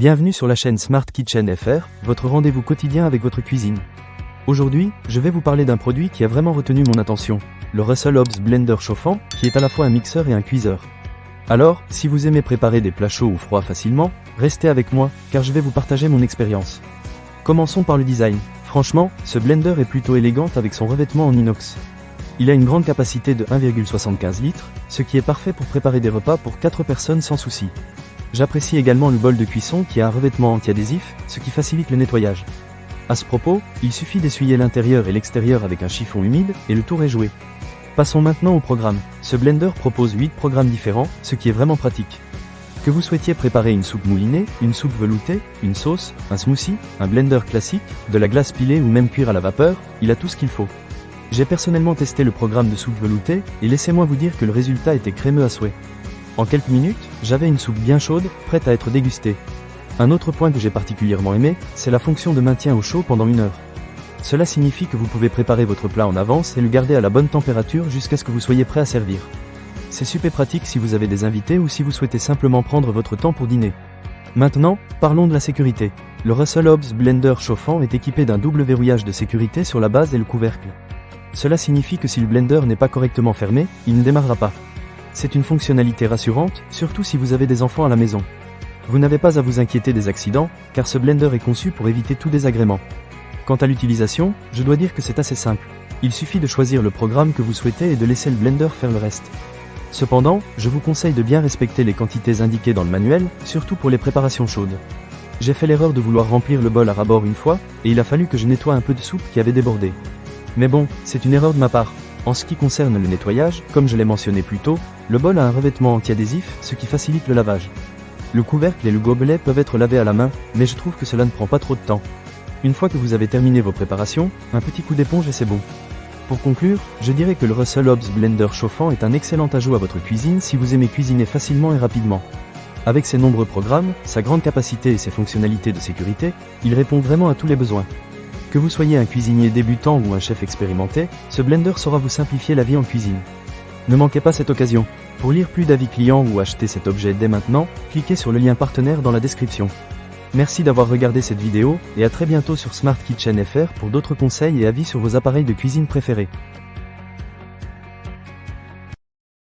Bienvenue sur la chaîne Smart Kitchen FR, votre rendez-vous quotidien avec votre cuisine. Aujourd'hui, je vais vous parler d'un produit qui a vraiment retenu mon attention, le Russell Hobbs Blender chauffant, qui est à la fois un mixeur et un cuiseur. Alors, si vous aimez préparer des plats chauds ou froids facilement, restez avec moi, car je vais vous partager mon expérience. Commençons par le design. Franchement, ce blender est plutôt élégant avec son revêtement en inox. Il a une grande capacité de 1,75 litres, ce qui est parfait pour préparer des repas pour 4 personnes sans souci. J'apprécie également le bol de cuisson qui a un revêtement anti-adhésif, ce qui facilite le nettoyage. À ce propos, il suffit d'essuyer l'intérieur et l'extérieur avec un chiffon humide, et le tour est joué. Passons maintenant au programme. Ce blender propose 8 programmes différents, ce qui est vraiment pratique. Que vous souhaitiez préparer une soupe moulinée, une soupe veloutée, une sauce, un smoothie, un blender classique, de la glace pilée ou même cuire à la vapeur, il a tout ce qu'il faut. J'ai personnellement testé le programme de soupe veloutée, et laissez-moi vous dire que le résultat était crémeux à souhait. En quelques minutes, j'avais une soupe bien chaude, prête à être dégustée. Un autre point que j'ai particulièrement aimé, c'est la fonction de maintien au chaud pendant 1 heure. Cela signifie que vous pouvez préparer votre plat en avance et le garder à la bonne température jusqu'à ce que vous soyez prêt à servir. C'est super pratique si vous avez des invités ou si vous souhaitez simplement prendre votre temps pour dîner. Maintenant, parlons de la sécurité. Le Russell Hobbs Blender chauffant est équipé d'un double verrouillage de sécurité sur la base et le couvercle. Cela signifie que si le blender n'est pas correctement fermé, il ne démarrera pas. C'est une fonctionnalité rassurante, surtout si vous avez des enfants à la maison. Vous n'avez pas à vous inquiéter des accidents, car ce blender est conçu pour éviter tout désagrément. Quant à l'utilisation, je dois dire que c'est assez simple. Il suffit de choisir le programme que vous souhaitez et de laisser le blender faire le reste. Cependant, je vous conseille de bien respecter les quantités indiquées dans le manuel, surtout pour les préparations chaudes. J'ai fait l'erreur de vouloir remplir le bol à ras-bord une fois, et il a fallu que je nettoie un peu de soupe qui avait débordé. Mais bon, c'est une erreur de ma part. En ce qui concerne le nettoyage, comme je l'ai mentionné plus tôt, le bol a un revêtement anti-adhésif, ce qui facilite le lavage. Le couvercle et le gobelet peuvent être lavés à la main, mais je trouve que cela ne prend pas trop de temps. Une fois que vous avez terminé vos préparations, un petit coup d'éponge et c'est bon. Pour conclure, je dirais que le Russell Hobbs Blender chauffant est un excellent ajout à votre cuisine si vous aimez cuisiner facilement et rapidement. Avec ses nombreux programmes, sa grande capacité et ses fonctionnalités de sécurité, il répond vraiment à tous les besoins. Que vous soyez un cuisinier débutant ou un chef expérimenté, ce blender saura vous simplifier la vie en cuisine. Ne manquez pas cette occasion. Pour lire plus d'avis clients ou acheter cet objet dès maintenant, cliquez sur le lien partenaire dans la description. Merci d'avoir regardé cette vidéo, et à très bientôt sur Smart Kitchen FR pour d'autres conseils et avis sur vos appareils de cuisine préférés.